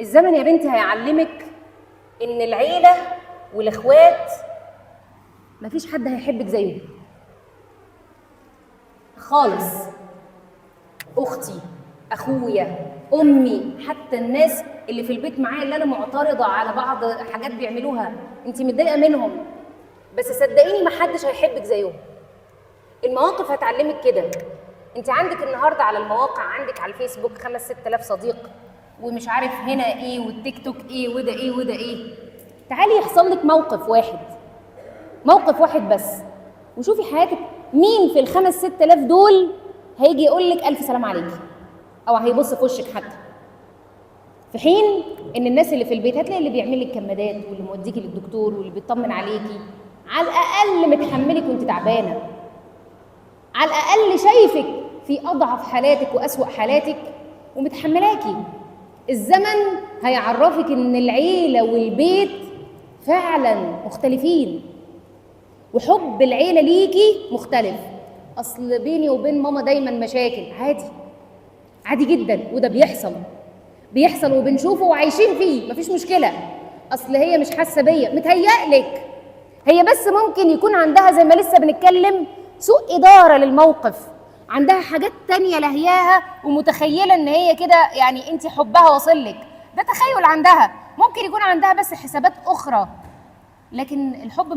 الزمن يا بنتي هيعلمك ان العيله والاخوات مفيش حد هيحبك زيهم خالص. اختي، اخويا، امي، حتى الناس اللي في البيت معايا اللي انا معترضه على بعض حاجات بيعملوها انت متضايقه منهم، بس صدقيني محدش هيحبك زيهم. المواقف هتعلمك كده. انت عندك النهارده على المواقع، عندك على الفيسبوك 5-6 آلاف صديق، ومش عارف هنا ايه والتيك توك ايه وده ايه وده ايه. تعالي يحصل لك موقف واحد، موقف واحد بس، وشوفي حياتك مين في ال5-6 آلاف دول هيجي يقول لك الف سلام عليكي او هيبص في وشك حتى. في حين ان الناس اللي في البيت هتلاقي اللي بيعمل لك كمادات واللي موديكي للدكتور واللي بيطمن عليكي، على الاقل متحملك وانت تعبانه، على الاقل شايفك في اضعف حالاتك واسوأ حالاتك ومتحملاكي. الزمن هيعرفك ان العيله والبيت فعلا مختلفين، وحب العيله ليكي مختلف. اصل بيني وبين ماما دايما مشاكل، عادي عادي جدا، وده بيحصل وبنشوفه وعايشين فيه، مفيش مشكله. اصل هي مش حاسه بيا، متهيألك هي بس ممكن يكون عندها زي ما لسه بنتكلم سوء اداره للموقف، عندها حاجات تانية لهياها ومتخيله ان هي كده يعني انت حبها واصلك، ده تخيل عندها، ممكن يكون عندها بس حسابات اخرى، لكن الحب